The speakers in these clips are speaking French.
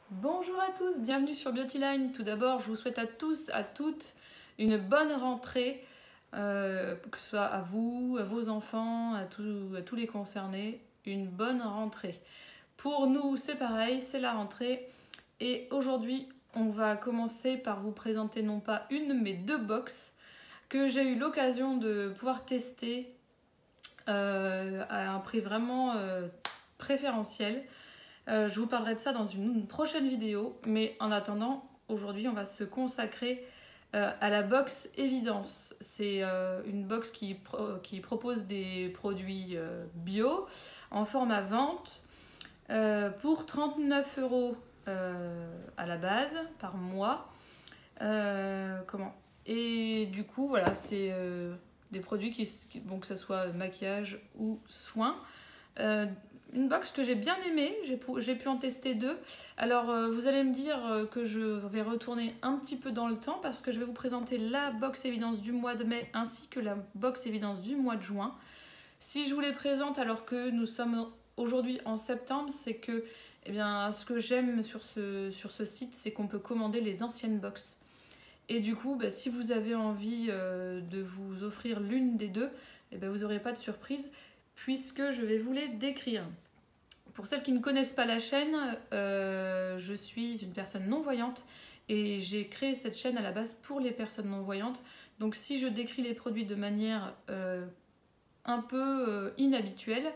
Bonjour à tous, bienvenue sur Beautyline. Tout d'abord, je vous souhaite à tous, à toutes, une bonne rentrée, que ce soit à vous, à vos enfants, à tous les concernés, une bonne rentrée. Pour nous, c'est pareil, c'est la rentrée. Et aujourd'hui, on va commencer par vous présenter non pas une, mais deux box que j'ai eu l'occasion de pouvoir tester à un prix vraiment préférentiel. Je vous parlerai de ça dans une prochaine vidéo, mais en attendant, aujourd'hui on va se consacrer à la box Évidence. C'est une box qui propose des produits bio en format vente pour 39 € à la base par mois. Et du coup, voilà, c'est des produits bon, que ce soit maquillage ou soins. Une box que j'ai bien aimée, j'ai pu en tester deux. Alors vous allez me dire que je vais retourner un petit peu dans le temps parce que je vais vous présenter la box évidence du mois de mai ainsi que la box évidence du mois de juin. Si je vous les présente alors que nous sommes aujourd'hui en septembre, c'est que ce que j'aime sur ce site, c'est qu'on peut commander les anciennes box. Et du coup, si vous avez envie de vous offrir l'une des deux, vous n'aurez pas de surprise puisque je vais vous les décrire. Pour celles qui ne connaissent pas la chaîne, je suis une personne non-voyante et j'ai créé cette chaîne à la base pour les personnes non-voyantes. Donc si je décris les produits de manière un peu inhabituelle,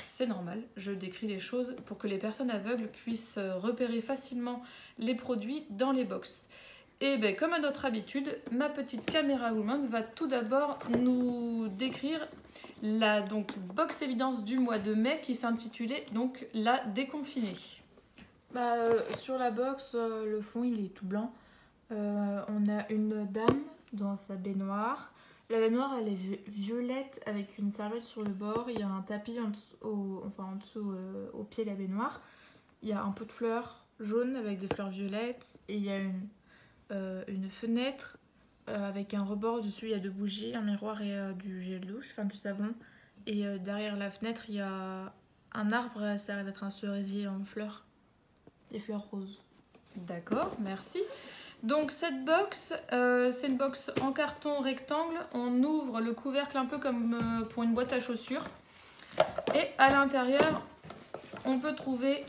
c'est normal. Je décris les choses pour que les personnes aveugles puissent repérer facilement les produits dans les box. Et comme à notre habitude, ma petite caméra woman va tout d'abord nous décrire la box évidence du mois de mai qui s'intitulait donc la déconfinée. Sur la box, le fond il est tout blanc. On a une dame dans sa baignoire. La baignoire elle est violette avec une serviette sur le bord. Il y a un tapis en dessous au pied de la baignoire. Il y a un pot de fleurs jaunes avec des fleurs violettes. Et il y a une fenêtre avec un rebord dessus. Il y a deux bougies, un miroir et du gel douche, enfin du savon. Et derrière la fenêtre il y a un arbre, ça a l'air d'être un cerisier en fleurs. Les fleurs roses. D'accord, merci. Donc cette box, c'est une box en carton rectangle. On ouvre le couvercle un peu comme pour une boîte à chaussures. Et à l'intérieur, on peut trouver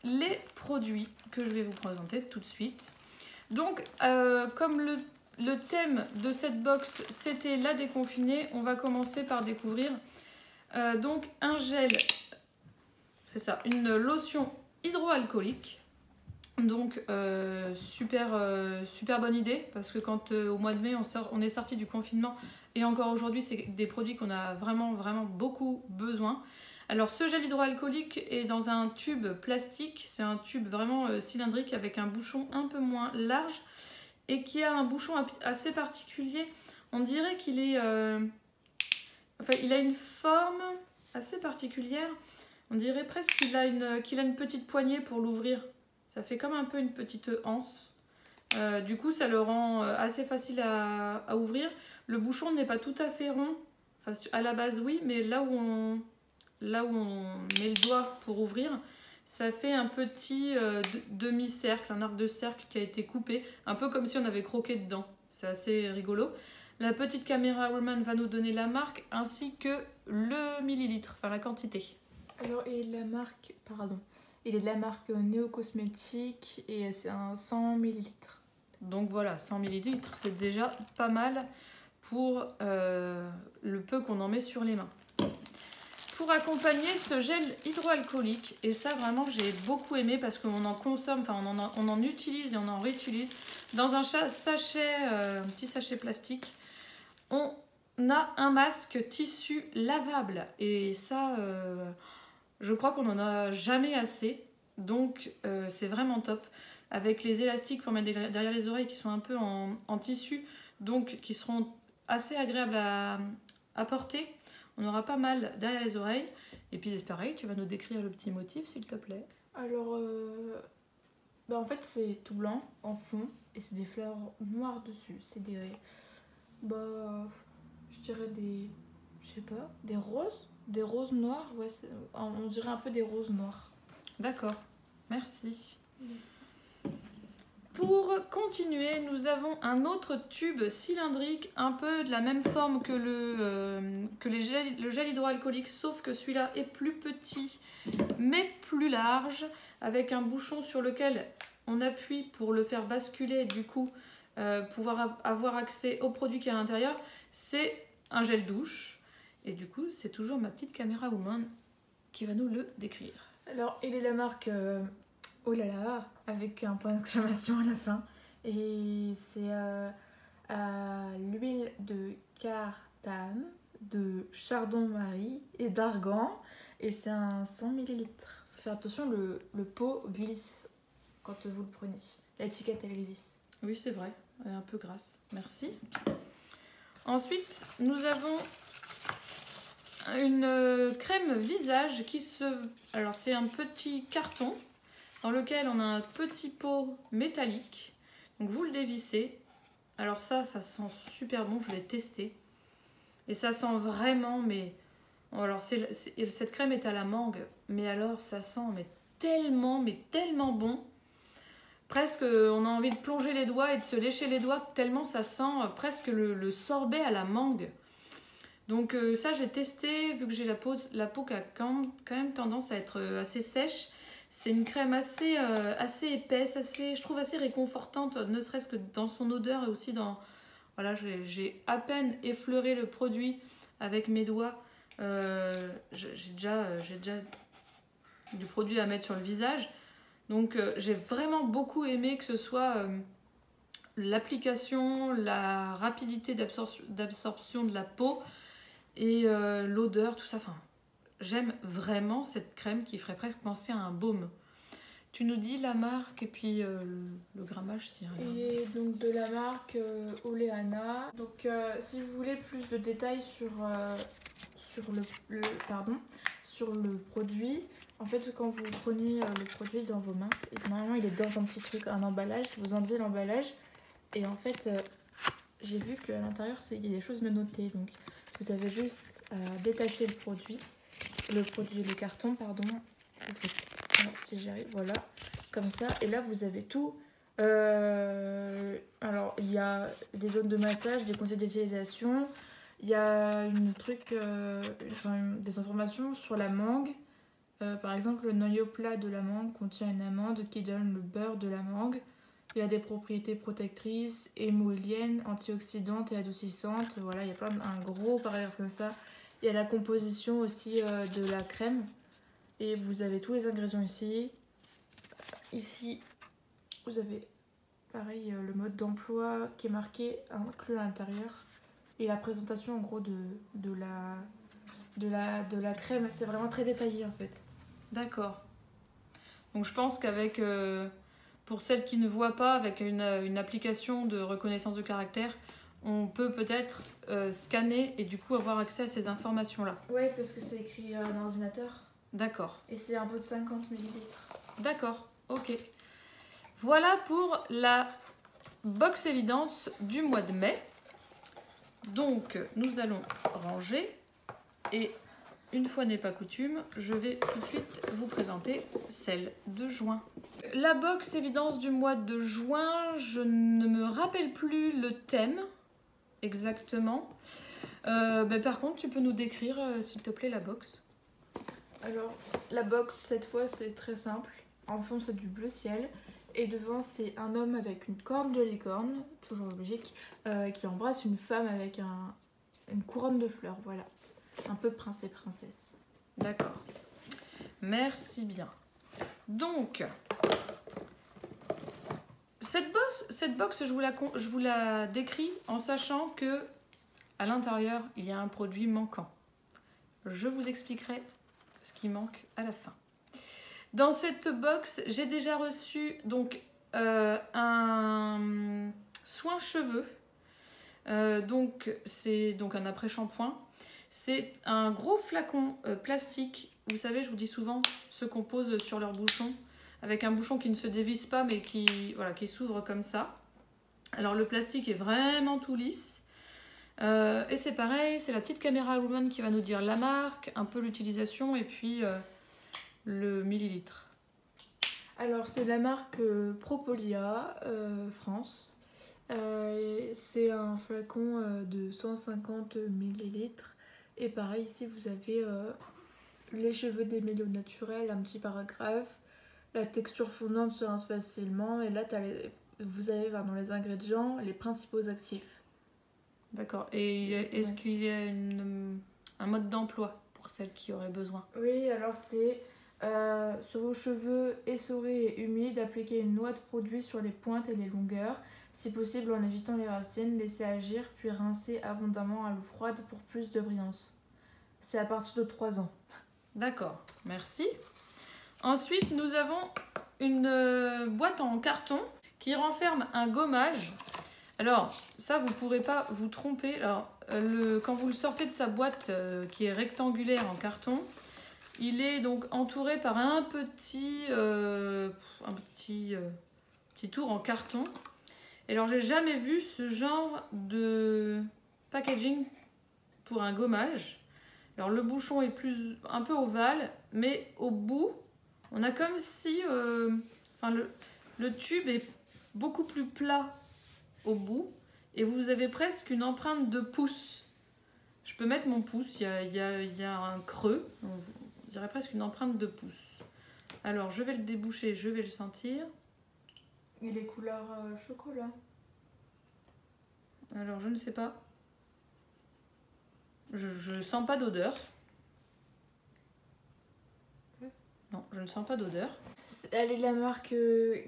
les produits que je vais vous présenter tout de suite. Donc, comme le thème de cette box, c'était la déconfinée, on va commencer par découvrir donc un gel, c'est ça, une lotion hydroalcoolique. Donc super bonne idée parce que quand au mois de mai on est sorti du confinement et encore aujourd'hui c'est des produits qu'on a vraiment beaucoup besoin. Alors ce gel hydroalcoolique est dans un tube plastique, c'est un tube vraiment cylindrique avec un bouchon un peu moins large et qui a un bouchon assez particulier. On dirait qu'il est il a une forme assez particulière. On dirait presque qu'il a une petite poignée pour l'ouvrir. Ça fait comme un peu une petite anse. Du coup, ça le rend assez facile à ouvrir. Le bouchon n'est pas tout à fait rond. Enfin, à la base, oui, mais là où on met le doigt pour ouvrir, ça fait un petit demi-cercle, un arc de cercle qui a été coupé, un peu comme si on avait croqué dedans. C'est assez rigolo. La petite caméra woman va nous donner la marque ainsi que le millilitre, enfin la quantité. Alors, il est de la marque Neo Cosmétique et c'est un 100 ml. Donc voilà, 100 ml, c'est déjà pas mal pour le peu qu'on en met sur les mains. Pour accompagner ce gel hydroalcoolique, et ça vraiment j'ai beaucoup aimé parce qu'on en consomme, enfin on en utilise et on en réutilise, dans un sachet, un petit sachet plastique, on a un masque tissu lavable. Et ça, je crois qu'on n'en a jamais assez, donc c'est vraiment top. Avec les élastiques pour mettre derrière les oreilles qui sont un peu en tissu, donc qui seront assez agréables à porter. On aura pas mal derrière les oreilles. Et puis c'est pareil, tu vas nous décrire le petit motif s'il te plaît. Alors, en fait c'est tout blanc en fond et c'est des fleurs noires dessus. C'est des, je dirais des roses noirs. Ouais, on dirait un peu des roses noires. D'accord. Merci. Pour continuer, nous avons un autre tube cylindrique, un peu de la même forme que le gel hydroalcoolique, sauf que celui-là est plus petit, mais plus large, avec un bouchon sur lequel on appuie pour le faire basculer et du coup pouvoir avoir accès au produit qui est à l'intérieur. C'est un gel douche, et du coup, c'est toujours ma petite caméra woman qui va nous le décrire. Alors, il est la marque Oh là là, avec un point d'exclamation à la fin. Et c'est à l'huile de cartane, de chardon-marie et d'argan. Et c'est un 100 ml. Faut faire attention, le pot glisse quand vous le prenez. L'étiquette, elle glisse. Oui, c'est vrai, elle est un peu grasse. Merci. Ensuite, nous avons une crème visage qui se... Alors, c'est un petit carton dans lequel on a un petit pot métallique. Donc vous le dévissez. Alors ça sent super bon, je l'ai testé. Et ça sent vraiment, mais... Alors cette crème est à la mangue, mais alors ça sent tellement bon. Presque on a envie de plonger les doigts et de se lécher les doigts, tellement ça sent presque le sorbet à la mangue. Donc ça j'ai testé, vu que j'ai la peau qui a quand même tendance à être assez sèche. C'est une crème assez épaisse, je trouve assez réconfortante, ne serait-ce que dans son odeur et aussi dans... Voilà, j'ai à peine effleuré le produit avec mes doigts. J'ai déjà du produit à mettre sur le visage. Donc j'ai vraiment beaucoup aimé que ce soit l'application, la rapidité d'absorption de la peau et l'odeur, tout ça. Enfin, j'aime vraiment cette crème qui ferait presque penser à un baume. Tu nous dis la marque et puis le grammage si rien. Et donc de la marque Oleana. Donc si vous voulez plus de détails sur le produit, en fait quand vous prenez le produit dans vos mains, normalement il est dans un petit truc, un emballage, vous enlevez l'emballage et en fait j'ai vu qu'à l'intérieur il y a des choses notées. Donc vous avez juste à détacher le carton, pardon. Si j'y arrive, voilà, comme ça. Et là, vous avez tout. Alors, il y a des zones de massage, des conseils d'utilisation. Il y a des informations sur la mangue. Par exemple, le noyau plat de la mangue contient une amande qui donne le beurre de la mangue. Il a des propriétés protectrices, émolliennes, antioxydantes et adoucissantes. Voilà, il y a un gros paragraphe comme ça. Il y a la composition aussi de la crème. Et vous avez tous les ingrédients ici. Ici, vous avez pareil le mode d'emploi qui est marqué, inclus à l'intérieur. Et la présentation en gros de la crème. C'est vraiment très détaillé en fait. D'accord. Donc je pense qu'avec, pour celles qui ne voient pas, avec une application de reconnaissance de caractère, on peut peut-être scanner et du coup avoir accès à ces informations-là. Oui, parce que c'est écrit à un ordinateur. D'accord. Et c'est un pot de 50 ml. D'accord, ok. Voilà pour la box évidence du mois de mai. Donc, nous allons ranger. Et une fois n'est pas coutume, je vais tout de suite vous présenter celle de juin. La box évidence du mois de juin, je ne me rappelle plus le thème exactement. Par contre, tu peux nous décrire, s'il te plaît, la box. Alors, la box, cette fois, c'est très simple. En fond, c'est du bleu ciel. Et devant, c'est un homme avec une corne de licorne, toujours logique, qui embrasse une femme avec une couronne de fleurs. Voilà. Un peu prince et princesse. D'accord. Merci bien. Donc, cette box, je vous la décris en sachant que à l'intérieur, il y a un produit manquant. Je vous expliquerai ce qui manque à la fin. Dans cette box, j'ai déjà reçu donc un soin cheveux. C'est donc un après-shampoing. C'est un gros flacon plastique. Vous savez, je vous dis souvent, ceux qu'on pose sur leur bouchon, avec un bouchon qui ne se dévisse pas, mais qui s'ouvre comme ça. Alors le plastique est vraiment tout lisse. Et c'est pareil, c'est la petite caméra woman qui va nous dire la marque, un peu l'utilisation et puis le millilitre. Alors, c'est la marque Propolia France. C'est un flacon de 150 millilitres. Et pareil, ici, vous avez les cheveux démêlés au naturel, un petit paragraphe. La texture fondante se rince facilement. Et là, vous avez dans les ingrédients les principaux actifs. D'accord. Et est-ce qu'il y a un mode d'emploi pour celles qui auraient besoin? Oui, alors c'est sur vos cheveux essorés et humides, appliquez une noix de produit sur les pointes et les longueurs. Si possible, en évitant les racines, laissez agir, puis rincez abondamment à l'eau froide pour plus de brillance. C'est à partir de 3 ans. D'accord, merci. Ensuite, nous avons une boîte en carton qui renferme un gommage. Alors, ça, vous ne pourrez pas vous tromper. Alors, quand vous le sortez de sa boîte qui est rectangulaire en carton, il est donc entouré par un petit tour en carton. Et alors, j'ai jamais vu ce genre de packaging pour un gommage. Alors, le bouchon est un peu ovale, mais au bout, on a comme si le tube est beaucoup plus plat au bout et vous avez presque une empreinte de pouce. Je peux mettre mon pouce, il y a un creux, on dirait presque une empreinte de pouce. Alors je vais le déboucher, je vais le sentir. Il est couleur chocolat. Alors je ne sais pas. Je sens pas d'odeur. Non, je ne sens pas d'odeur. Elle est de la marque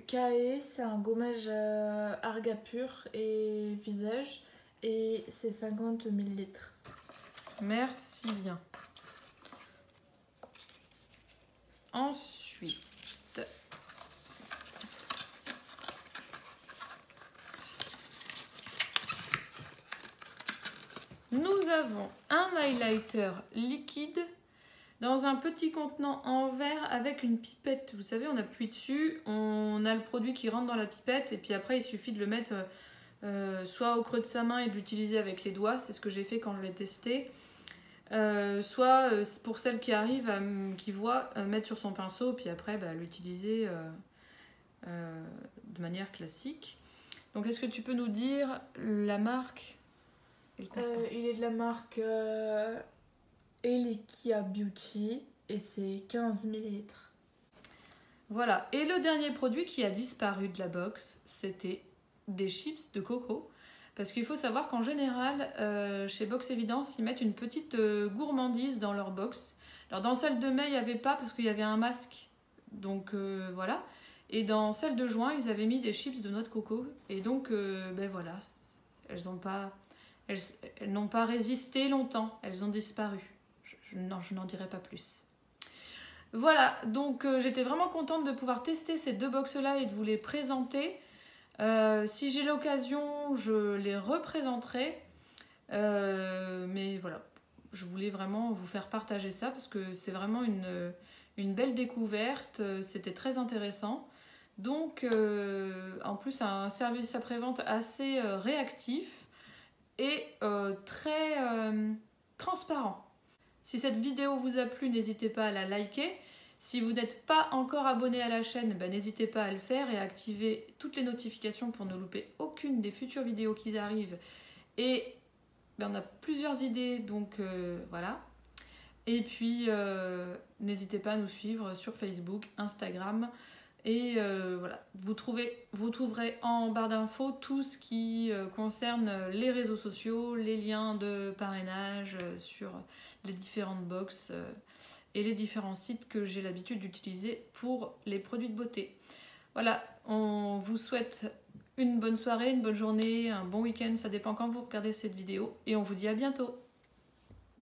KE, c'est un gommage Arga pur et visage et c'est 50 millilitres. Merci bien. Ensuite, nous avons un highlighter liquide dans un petit contenant en verre avec une pipette. Vous savez, on appuie dessus, on a le produit qui rentre dans la pipette et puis après il suffit de le mettre soit au creux de sa main et de l'utiliser avec les doigts, c'est ce que j'ai fait quand je l'ai testé. Soit pour celles qui arrivent, qui voient, mettre sur son pinceau puis après l'utiliser de manière classique. Donc est-ce que tu peux nous dire la marque et le contenant? Il est de la marque Elikia Beauty et c'est 15 millilitres. Voilà, et le dernier produit qui a disparu de la box, c'était des chips de coco. Parce qu'il faut savoir qu'en général, chez Box Evidence, ils mettent une petite gourmandise dans leur box. Alors dans celle de mai, il n'y avait pas parce qu'il y avait un masque. Donc voilà. Et dans celle de juin, ils avaient mis des chips de noix de coco. Et donc, voilà, elles n'ont pas résisté longtemps. Elles ont disparu. Je n'en dirai pas plus. Voilà, donc j'étais vraiment contente de pouvoir tester ces deux box-là et de vous les présenter. Si j'ai l'occasion, je les représenterai. Mais voilà, je voulais vraiment vous faire partager ça parce que c'est vraiment une belle découverte. C'était très intéressant. Donc, en plus, un service après-vente assez réactif et très transparent. Si cette vidéo vous a plu, n'hésitez pas à la liker. Si vous n'êtes pas encore abonné à la chaîne, n'hésitez pas à le faire et à activer toutes les notifications pour ne louper aucune des futures vidéos qui arrivent. Et on a plusieurs idées, donc voilà. Et puis, n'hésitez pas à nous suivre sur Facebook, Instagram. Et voilà, vous trouverez en barre d'infos tout ce qui concerne les réseaux sociaux, les liens de parrainage sur les différentes box et les différents sites que j'ai l'habitude d'utiliser pour les produits de beauté. Voilà, on vous souhaite une bonne soirée, une bonne journée, un bon week-end, ça dépend quand vous regardez cette vidéo et on vous dit à bientôt.